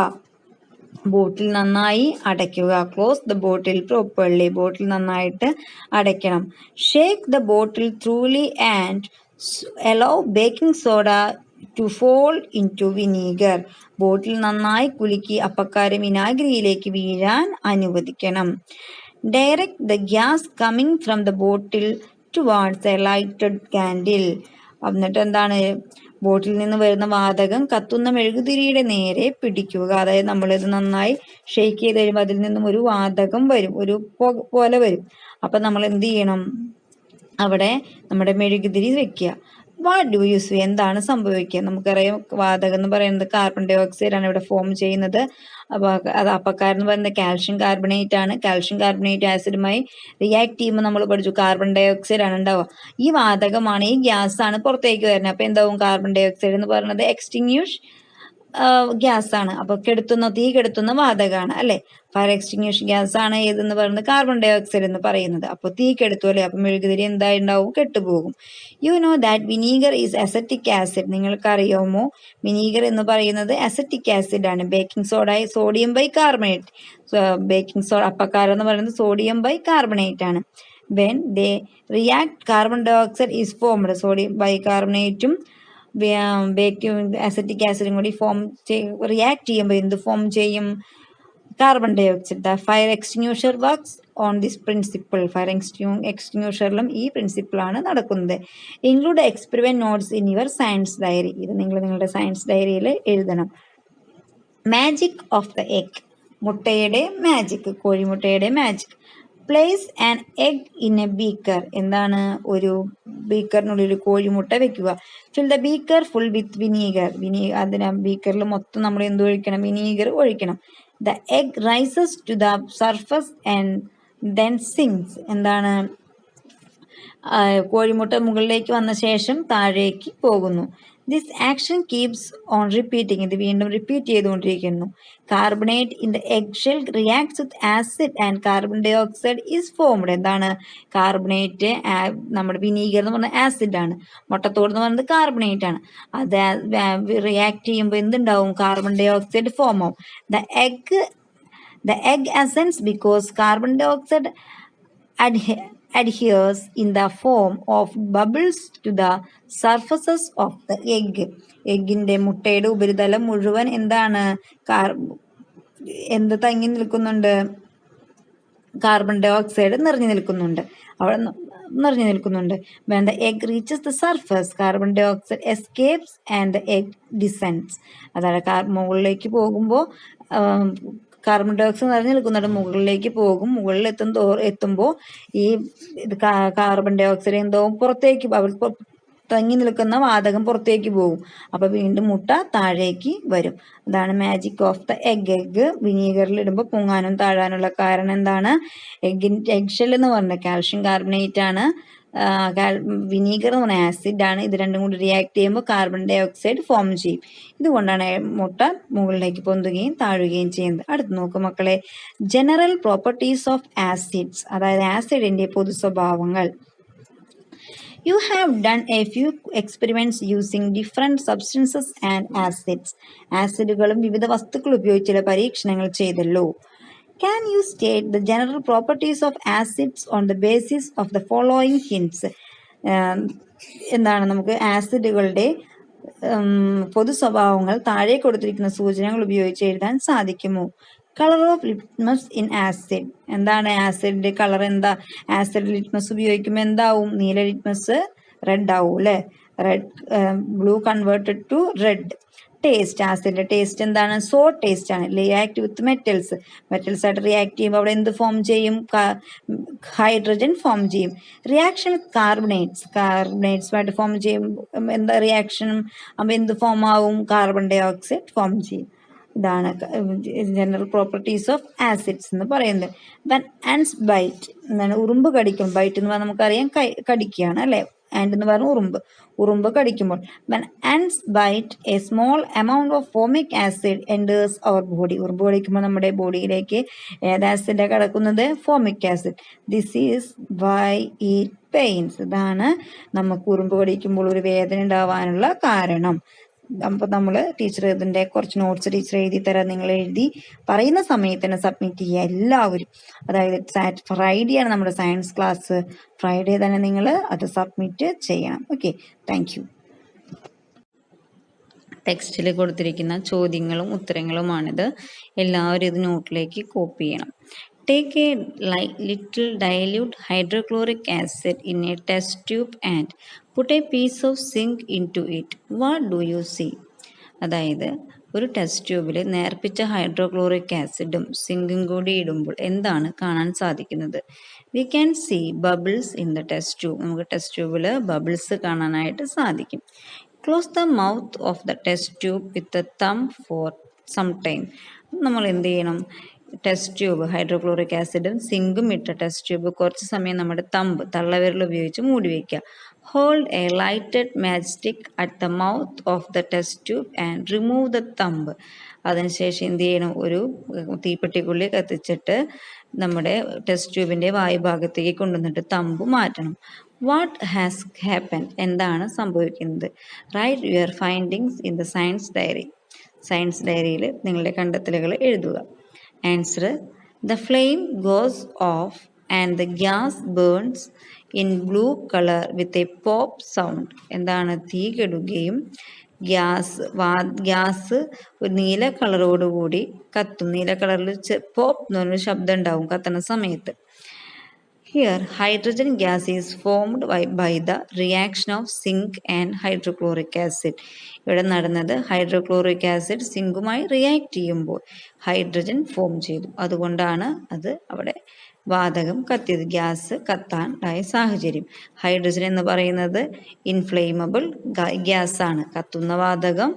ബോട്ടിൽ നന്നായി അടയ്ക്കുക. Close the bottle properly. Bottle നന്നായിട്ട് അടയ്ക്കണം. Shake the bottle thoroughly and allow baking soda to fall into vinegar. Bottle നന്നായി കുലുക്കി അപ്പക്കാരം വിനാഗിരിയിലേക്ക് വീഴാൻ അനുവദിക്കണം. Direct the gas coming from the bottle towards a lighted candle. എന്നിട്ട് എന്താണ്? ബോട്ടിൽ നിന്ന് വരുന്ന വാതകം കത്തുന്ന മെഴുകുതിരിയുടെ നേരെ പിടിക്കുക. അതായത് നമ്മളിത് നന്നായി ഷെയ്ക്ക് ചെയ്ത് കഴിയുമ്പോൾ അതിൽ നിന്നും ഒരു വാതകം വരും, ഒരു പോലെ വരും. അപ്പൊ നമ്മൾ എന്ത് ചെയ്യണം? അവിടെ നമ്മുടെ മെഴുകുതിരി വെക്കുക. What do you see? എന്താണ് സംഭവിക്കുക? നമുക്കറിയാം വാതകം എന്ന് പറയുന്നത് കാർബൺ ഡൈ ഓക്സൈഡ് ആണ് ഇവിടെ ഫോം ചെയ്യുന്നത്. അപ്പൊ അത് അപ്പക്കാരം എന്ന് പറയുന്നത് കാൽഷ്യം കാർബണേറ്റ് ആണ്. കാൽഷ്യം കാർബണേറ്റ് ആസിഡുമായി റിയാക്ട് ചെയ്യുമ്പോൾ നമ്മൾ പഠിച്ചു കാർബൺ ഡൈ ഓക്സൈഡ് ആണ് ഉണ്ടാവുക. ഈ വാതകമാണ്, ഈ ഗ്യാസ് ആണ് പുറത്തേക്ക് വരുന്നത്. അപ്പൊ എന്താവും? കാർബൺ ഡൈ ഓക്സൈഡ് എന്ന് പറയുന്നത് ഗ്യാസാണ്. അപ്പോൾ തീ കെടുത്തുന്ന വാതകമാണ് അല്ലെ. ഫയർ എക്സ്റ്റിങ്ക്വിഷ് ഗ്യാസ് ആണ് ഏതെന്ന് പറയുന്നത് കാർബൺ ഡൈ ഓക്സൈഡ് എന്ന് പറയുന്നത്. അപ്പോൾ തീ കെടുത്തു അല്ലെ, അപ്പം മെഴുകുതിരി എന്തായിട്ടുണ്ടാവും, കെട്ടുപോകും. You know that vinegar is acetic acid. നിങ്ങൾക്കറിയാമോ വിനീഗർ എന്ന് പറയുന്നത് അസറ്റിക് ആസിഡ് ആണ്. Baking soda sodium bicarbonate. Baking soda അപ്പക്കാരം എന്ന് പറയുന്നത് സോഡിയം ബൈ കാർബണേറ്റ് ആണ്. When they react carbon dye oxide is formed. Sodium ബൈ കാർബണേറ്റും അസറ്റിക് ആസിഡും കൂടി റിയാക്ട് ചെയ്യുമ്പോൾ എന്ത് ഫോം ചെയ്യും, carbon dye oxide. The fire extinguisher works on this principle. Fire എക്സ്റ്റിങ്ക്വിഷറിലും ഈ പ്രിൻസിപ്പിളാണ് നടക്കുന്നത്. Include experiment notes in your science diary. ഇത് നിങ്ങൾ നിങ്ങളുടെ സയൻസ് ഡയറിയിൽ എഴുതണം. Magic of the egg. മുട്ടയുടെ മാജിക്, കോഴിമുട്ടയുടെ magic. Place an egg in a beaker. എന്താണ്, ഒരു ബീക്കറിനുള്ളിൽ ഒരു കോഴിമുട്ട വെക്കുക. Fill the beaker full with vinegar. അതിന് ബീക്കറിൽ മൊത്തം നമ്മൾ എന്ത് ഒഴിക്കണം, വിനീഗർ ഒഴിക്കണം. The egg rises to the surface and then sinks. എന്താണ്, കോഴിമുട്ട മുകളിലേക്ക് വന്ന ശേഷം താഴേക്ക് പോകുന്നു. This action keeps on repeating. ഇത് വീണ്ടും റിപ്പീറ്റ് ചെയ്തുകൊണ്ടിരിക്കുന്നു. Carbonate in the egg shell reacts with acid and carbon dye oxide is formed. എന്താണ്, കാർബണേറ്റ് നമ്മുടെ വിനീഗർ എന്ന് പറഞ്ഞ ആസിഡ് ആണ്, മുട്ടത്തോട് എന്ന് പറയുന്നത് കാർബണേറ്റ് ആണ്. അത് റിയാക്ട് ചെയ്യുമ്പോൾ എന്തുണ്ടാവും, കാർബൺ ഡൈ ഓക്സൈഡ് ഫോം ആവും. The egg ascends because carbon dye oxide adheres in the form of bubbles to the surfaces of the egg. എഗ്ഗിന്റെ മുട്ടയുടെ ഉപരിതലം മുഴുവൻ എന്താണ്, എന്ത് തങ്ങി നിൽക്കുന്നുണ്ട്, കാർബൺ ഡൈ ഓക്സൈഡ് നിറഞ്ഞു നിൽക്കുന്നുണ്ട്, അവിടെ നിറഞ്ഞു നിൽക്കുന്നുണ്ട്. When the egg reaches the surface, carbon dioxide escapes and the egg descends. അതായത് മുകളിലേക്ക് പോകുമ്പോൾ കാർബൺ ഡൈ ഓക്സൈഡ് നിറഞ്ഞു നിൽക്കുന്നുണ്ട്, മുകളിലേക്ക് പോകും. മുകളിൽ എത്തുമ്പോൾ ഈ കാർബൺ ഡൈ ഓക്സൈഡ് എന്തോ പുറത്തേക്ക്, തങ്ങി നിൽക്കുന്ന വാതകം പുറത്തേക്ക് പോകും. അപ്പൊ വീണ്ടും മുട്ട താഴേക്ക് വരും. അതാണ് magic of the egg. Egg വിനീഗറിൽ ഇടുമ്പോൾ പൊങ്ങാനും താഴാനുള്ള കാരണം എന്താണ്, എഗ് ഷെൽ എന്ന് പറഞ്ഞ കാൽഷ്യം കാർബണേറ്റ് ആണ്, വിനീഗർ എന്ന് പറഞ്ഞ ആസിഡ് ആണ്. ഇത് രണ്ടും കൂടി റിയാക്ട് ചെയ്യുമ്പോൾ കാർബൺ ഡൈ ഓക്സൈഡ് ഫോം ചെയ്യും. ഇതുകൊണ്ടാണ് മുട്ട മുകളിലേക്ക് പൊന്തുകയും താഴുകയും ചെയ്യുന്നത്. അടുത്ത് നോക്കും മക്കളെ, ജനറൽ പ്രോപ്പർട്ടീസ് ഓഫ് ആസിഡ്സ്, അതായത് ആസിഡിന്റെ പൊതു സ്വഭാവങ്ങൾ. You have done a few experiments using different substances and acids. ആസിഡുകളും വിവിധ വസ്തുക്കൾ ഉപയോഗിച്ചുള്ള പരീക്ഷണങ്ങൾ ചെയ്തല്ലോ. Can you state the general properties of acids on the basis of the following hints? എന്താണ്, നമുക്ക് ആസിഡുകളുടെ പൊതു സ്വഭാവങ്ങൾ താഴെ കൊടുത്തിരിക്കുന്ന സൂചനകൾ ഉപയോഗിച്ച് എഴുതാൻ സാധിക്കുമോ? Colour of litmus in acid. എന്താണ് ആസിഡിന്റെ കളർ, എന്താ, ആസിഡ് ലിറ്റ്മസ് ഉപയോഗിക്കുമ്പോൾ എന്താവും, നീല ലിറ്റ്മസ് റെഡ് ആവും അല്ലെ, red blue converted to red. Taste, ആസിഡിന്റെ ടേസ്റ്റ് എന്താണ്, സോ ടേസ്റ്റ് ആണ്. റിയാക്ട് വിത്ത് മെറ്റൽസ് ആയിട്ട് റിയാക്ട് ചെയ്യുമ്പോൾ അവിടെ എന്ത് ഫോം ചെയ്യും, ഹൈഡ്രജൻ ഫോം ചെയ്യും. റിയാക്ഷൻ വിത്ത് കാർബണേറ്റ്സുമായിട്ട് ഫോം ചെയ്യും, എന്താ റിയാക്ഷൻ, അപ്പോൾ എന്ത് ഫോം ആവും, കാർബൺ ഡൈ ഓക്സൈഡ് ഫോം ചെയ്യും. ഇതാണ് ജനറൽ പ്രോപ്പർട്ടീസ് ഓഫ് ആസിഡ്സ് എന്ന് പറയുന്നത്. വെൻ ആൻസ് ബൈറ്റ്, എന്താണ്, ഉറുമ്പ് കടിക്കും. ബൈറ്റ് എന്ന് പറഞ്ഞാൽ നമുക്കറിയാം കടിക്കുകയാണ് അല്ലെ, ആൻഡ് എന്ന് പറഞ്ഞ ഉറുമ്പ് കടിക്കുമ്പോൾ. When ants bite a small amount of formic acid enters our body. ഉറുമ്പ് കടിക്കുമ്പോൾ നമ്മുടെ ബോഡിയിലേക്ക് ഏത് ആസിഡാണ് കിടക്കുന്നത്, formic acid. This is why it pains. ഇതാണ് നമുക്ക് ഉറുമ്പ് കടിക്കുമ്പോൾ ഒരു വേദന ഉണ്ടാവാനുള്ള കാരണം. അപ്പോൾ നമ്മൾ ടീച്ചർ ഇതിൻ്റെ കുറച്ച് നോട്ട്സ് ടീച്ചർ എഴുതി തരാം, നിങ്ങൾ എഴുതി പറയുന്ന സമയത്ത് തന്നെ സബ്മിറ്റ് ചെയ്യുക എല്ലാവരും. അതായത് ഫ്രൈഡേ ആണ് നമ്മുടെ സയൻസ് ക്ലാസ്, ഫ്രൈഡേ തന്നെ നിങ്ങൾ അത് സബ്മിറ്റ് ചെയ്യണം. Okay, thank you. ടെക്സ്റ്റിൽ കൊടുത്തിരിക്കുന്ന ചോദ്യങ്ങളും ഉത്തരങ്ങളുമാണിത്. എല്ലാവരും ഇത് നോട്ടിലേക്ക് കോപ്പി ചെയ്യണം. Take a little dilute hydrochloric acid in a test tube and put a piece of zinc into it. What do you see? അതായത് ഒരു ടെസ്റ്റ് ട്യൂബിൽ നേർപ്പിച്ച ഹൈഡ്രോക്ലോറിക് ആസിഡും സിങ്കും കൂടി ഇടുമ്പോൾ എന്താണ് കാണാൻ സാധിക്കുന്നത്? We can see bubbles in the test tube. നമുക്ക് ടെസ്റ്റ് ട്യൂബിൽ ബബിൾസ് കാണാനായിട്ട് സാധിക്കും. Close the mouth of the test tube with the thumb for some time. നമ്മൾ എന്ത് ചെയ്യണം, ടെസ്റ്റ് ട്യൂബ് ഹൈഡ്രോക്ലോറിക് ആസിഡും സിങ്കും ഇട്ട ടെസ്റ്റ് ട്യൂബ് കുറച്ച് സമയം നമ്മുടെ തള്ളവിരൽ ഉപയോഗിച്ച് മൂടി വയ്ക്കുക. Hold A lighted match stick at the mouth of the test tube and remove the thumb. അതിനുശേഷം എന്ത് ചെയ്യണം, ഒരു തീപ്പെട്ടിക്കുള്ളി കത്തിച്ചിട്ട് നമ്മുടെ ടെസ്റ്റ് ട്യൂബിൻ്റെ വായുഭാഗത്തേക്ക് കൊണ്ടുവന്നിട്ട് തമ്പ് മാറ്റണം. വാട്ട് ഹാസ് ഹാപ്പൻ, എന്താണ് സംഭവിക്കുന്നത്? Write your findings in the science diary. Science ഡയറിയിൽ നിങ്ങളുടെ കണ്ടെത്തലുകൾ എഴുതുക. Answer: the flame goes off and the gas burns in blue colour with a pop sound. എന്താണ്? തീ കെടുകയും ഗ്യാസ് ഒരു നീല കളറോടുകൂടി കത്തും. നീല കളറിൽ പോപ്പ് എന്ന് പറഞ്ഞൊരു ശബ്ദം ഉണ്ടാവും കത്തുന്ന സമയത്ത്. Here, hydrogen gas is formed by the reaction of zinc and hydrochloric acid. ഇവിടെ നടന്നത് ഹൈഡ്രോക്ലോറിക് ആസിഡ് സിങ്കുമായി റിയാക്ട് ചെയ്യുമ്പോൾ ഹൈഡ്രജൻ ഫോം ചെയ്തു. അതുകൊണ്ടാണ് അത് അവിടെ വാതകം കത്തിയത്, ഗ്യാസ് കത്താനായ സാഹചര്യം. ഹൈഡ്രജൻ എന്ന് പറയുന്നത് ഇൻഫ്ലെയിമബിൾ ഗ്യാസ് ആണ്, കത്തുന്ന വാതകം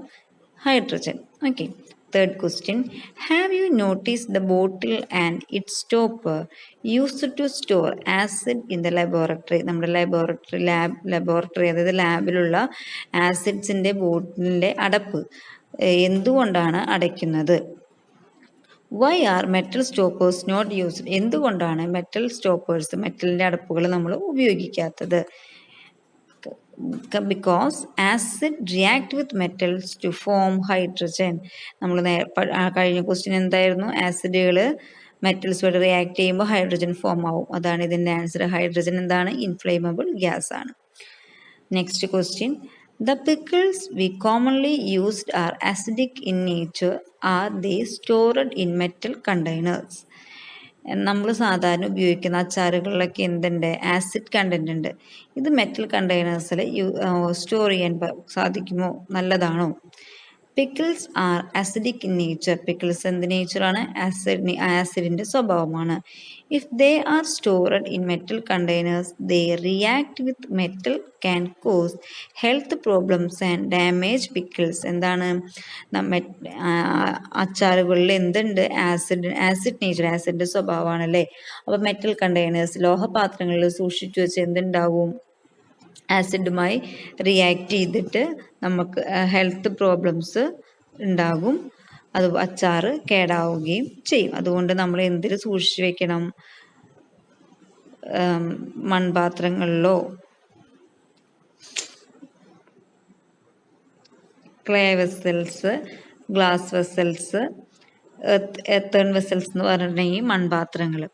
hydrogen. Okay. Third question, have you noticed the bottle and its stopper used to store acid in the laboratory? നമ്മുടെ ലബോറട്ടറി അതായത് ലാബിലുള്ള ആസിഡ്സിൻ്റെ ബോട്ടിലിൻ്റെ അടപ്പ് എന്തുകൊണ്ടാണ് അടയ്ക്കുന്നത്? Why are metal stoppers not used? എന്തുകൊണ്ടാണ് മെറ്റലിൻ്റെ അടപ്പുകൾ നമ്മൾ ഉപയോഗിക്കാത്തത്? Because acid react with metals to form hydrogen. നമ്മൾ കഴിഞ്ഞ ക്വസ്റ്റ്യൻ എന്തായിരുന്നു? ആസിഡുകൾ മെറ്റൽസുമായിട്ട് റിയാക്ട് ചെയ്യുമ്പോൾ ഹൈഡ്രജൻ ഫോം ആവും. അതാണ് ഇതിൻ്റെ ആൻസർ. ഹൈഡ്രജൻ എന്താണ്? ഇൻഫ്ലേമബിൾ ഗ്യാസ് ആണ്. Next question, the pickles we commonly used are acidic in nature. Are they stored in metal containers? നമ്മൾ സാധാരണ ഉപയോഗിക്കുന്ന അച്ചാറുകളിലൊക്കെ എന്തുണ്ട്? ആസിഡ് കണ്ടന്റ് ഉണ്ട്. ഇത് മെറ്റൽ കണ്ടെയ്നേഴ്സിൽ സ്റ്റോർ ചെയ്യാൻ സാധിക്കുമോ? നല്ലതാണോ? Pickles are acidic in nature. Pickles എന്ത് നേച്ചറാണ്? ആസിഡിൻ്റെ സ്വഭാവമാണ്. If they are stored in metal containers they react with metal can cause health problems and damage pickles. എന്താണ്? അച്ചാറുകളിൽ എന്തുണ്ട്? ആസിഡ് നേച്ചർ, ആസിഡിൻ്റെ സ്വഭാവമാണല്ലേ. അപ്പോൾ മെറ്റൽ കണ്ടെയ്നേഴ്സ് ലോഹപാത്രങ്ങളിൽ സൂക്ഷിച്ചു വെച്ച് എന്തുണ്ടാവും? ആസിഡുമായി റിയാക്ട് ചെയ്തിട്ട് നമുക്ക് ഹെൽത്ത് പ്രോബ്ലംസ് ഉണ്ടാകും. അത് അച്ചാറ് കേടാവുകയും ചെയ്യും. അതുകൊണ്ട് നമ്മൾ എന്തിൽ സൂക്ഷിച്ചു വെക്കണം? മൺപാത്രങ്ങളിലോ clay vessels, glass vessels, earthen vessels എന്ന് പറഞ്ഞിട്ടുണ്ടെങ്കിൽ മൺപാത്രങ്ങൾ.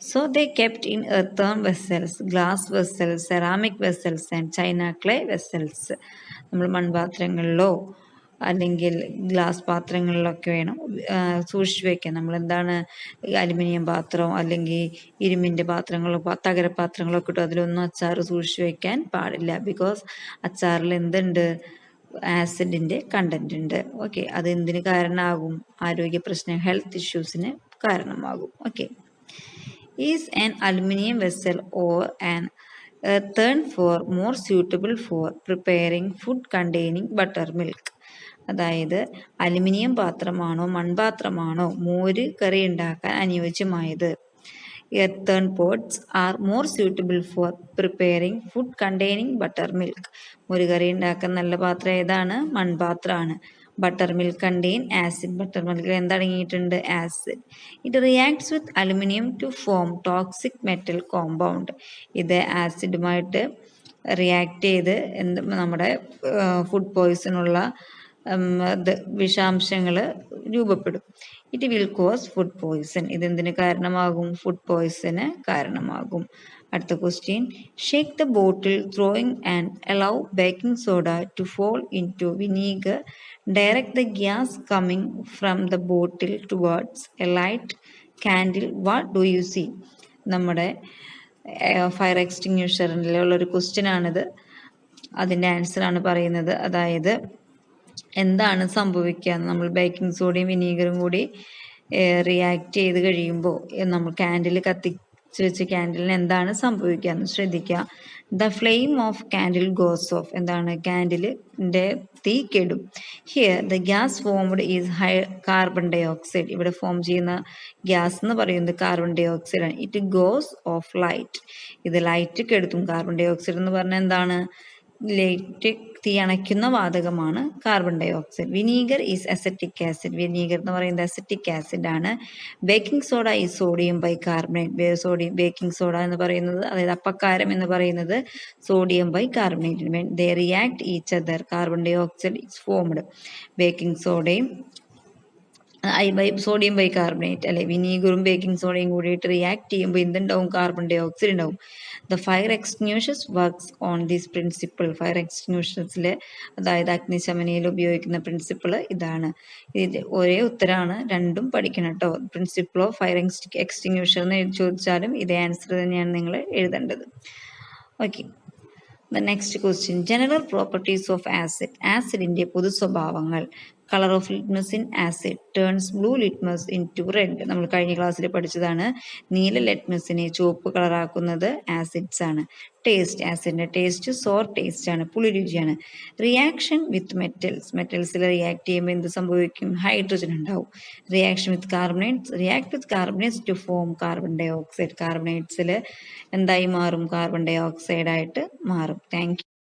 So they kept in earthen vessels, glass vessels, ceramic vessels and china clay vessels. നമ്മൾ മൺപാത്രങ്ങളിലോ അല്ലെങ്കിൽ ഗ്ലാസ് പാത്രങ്ങളിലൊക്കെ വേണം സൂക്ഷിച്ചു വയ്ക്കാൻ. നമ്മളെന്താണ് അലുമിനിയം പാത്രം അല്ലെങ്കിൽ ഇരുമ്പിൻ്റെ പാത്രങ്ങളോ തകരപാത്രങ്ങളൊക്കെ ഇട്ടു അതിലൊന്നും അച്ചാർ സൂക്ഷിച്ചു വയ്ക്കാൻ പാടില്ല. ബിക്കോസ് അച്ചാറിൽ എന്തുണ്ട്? ആസിഡിൻ്റെ കണ്ടന്റ് ഉണ്ട്. ഓക്കെ. അത് എന്തിന് കാരണമാകും? ആരോഗ്യ പ്രശ്നം, ഹെൽത്ത് ഇഷ്യൂസിന് കാരണമാകും. Okay. Is an aluminum vessel or an earthen form more suitable for preparing food containing buttermilk? അതായത് അലുമിനിയം പാത്രമാണോ മൺപാത്രമാണോ മോര് കറി ഉണ്ടാക്കാൻ അനുയോജ്യമായത്? Earthen pots are more suitable for preparing food containing buttermilk. മോര് കറി ഉണ്ടാക്കാൻ നല്ല പാത്രം ഏതാണ്? മൺപാത്രമാണ്. Buttermilk contain acid. ബട്ടർമിൽക്കിൽ എന്തടങ്ങിയിട്ടുണ്ട്? Acid. It reacts with aluminium to form toxic metal compound. ഇത് ആസിഡുമായിട്ട് റിയാക്ട് ചെയ്ത് നമ്മുടെ ഫുഡ് പോയ്സണുള്ള വിഷാംശങ്ങൾ രൂപപ്പെടും. It will cause food poison. ഇതെന്തിന് കാരണമാകും? ഫുഡ് പോയ്സന് കാരണമാകും. അടുത്ത question, shake the bottle throwing and allow baking soda to fall into vinegar. Direct the gas coming from the bottle towards a light candle. What do you see? നമ്മുടെ ഫയർ എക്സ്റ്റിങ്യൂഷറിലുള്ളൊരു ക്വസ്റ്റ്യൻ ആണിത്. അതിൻ്റെ ആൻസറാണ് പറയുന്നത്. അതായത് എന്താണ് സംഭവിക്കുക? നമ്മൾ ബേക്കിംഗ് സോഡയും വിനീഗറും കൂടി റിയാക്ട് ചെയ്ത് കഴിയുമ്പോൾ നമ്മൾ കാൻഡിൽ വെച്ച് ക്യാൻഡിലിന് എന്താണ് സംഭവിക്കുക എന്ന് ശ്രദ്ധിക്കുക. The flame of candle goes off, എന്താണ് കാൻഡിലിന്റെ തീ കെടും. Here the gas formed is carbon dye oxide, ഇവിടെ ഫോം ചെയ്യുന്ന ഗ്യാസ് എന്ന് പറയുന്നത് കാർബൺ ഡൈ ഓക്സൈഡ് ആണ്. ഇറ്റ് ഗോസ് ഓഫ് ലൈറ്റ്, ഇത് ലൈറ്റ് കെടുത്തും. കാർബൺ ഡൈ ഓക്സൈഡ് എന്ന് പറഞ്ഞാൽ എന്താണ്, ലൈറ്റ് തീ അണയ്ക്കുന്ന വാതകമാണ് carbon dye oxide. Vinegar is acetic acid, vinegar എന്ന് പറയുന്നത് അസറ്റിക് ആസിഡ് ആണ്. Baking soda is sodium bicarbonate, baking soda എന്ന് പറയുന്നത്, അതായത് അപ്പക്കാരം എന്ന് പറയുന്നത് sodium bicarbonate. They react each other, carbon dye oxide is formed. Baking സോഡയും സോഡിയം ബൈകാർബണേറ്റ് അല്ലെ, വിനീഗറും ബേക്കിംഗ് സോഡയും കൂടിയിട്ട് റിയാക്ട് ചെയ്യുമ്പോൾ എന്തുണ്ടാവും, കാർബൺ ഡൈ ഓക്സൈഡ് ഉണ്ടാവും. The fire extinguishers works on this principle, fire എക്സ്റ്റിങ്വിഷേഴ്സിൽ അതായത് അഗ്നിശമനയിൽ ഉപയോഗിക്കുന്ന പ്രിൻസിപ്പിൾ ഇതാണ്. ഇത് ഒരേ ഉത്തരമാണ്, രണ്ടും പഠിക്കണം കേട്ടോ. പ്രിൻസിപ്പിൾ ഓഫ് ഫയർ എക്സ്റ്റിങ്വിഷർ എന്ന് ചോദിച്ചാലും ഇതേ ആൻസർ തന്നെയാണ് നിങ്ങൾ എഴുതേണ്ടത്. Okay, the next question, general properties of acid, ആസിഡിന്റെ പൊതു സ്വഭാവങ്ങൾ. Colour of litmus in acid turns blue litmus into red, നമ്മൾ കഴിഞ്ഞ ക്ലാസ്സിൽ പഠിച്ചതാണ്. നീല ലിറ്റ്മസിനെ ചുവപ്പ് കളറാക്കുന്നത് ആസിഡ്സ് ആണ്. ടേസ്റ്റ്, ആസിഡിന്റെ ടേസ്റ്റ് സോർ ടേസ്റ്റ് ആണ്, പുളി രുചിയാണ്. റിയാക്ഷൻ വിത്ത് മെറ്റൽസ്, മെറ്റൽസിൽ റിയാക്ട് ചെയ്യുമ്പോൾ എന്ത് സംഭവിക്കും, ഹൈഡ്രജൻ ഉണ്ടാവും. Reaction with carbonates, react with carbonates to form carbon dye oxide, കാർബണേറ്റ്സിൽ എന്തായി മാറും, കാർബൺ ഡൈ ഓക്സൈഡ് ആയിട്ട് മാറും. Thank you.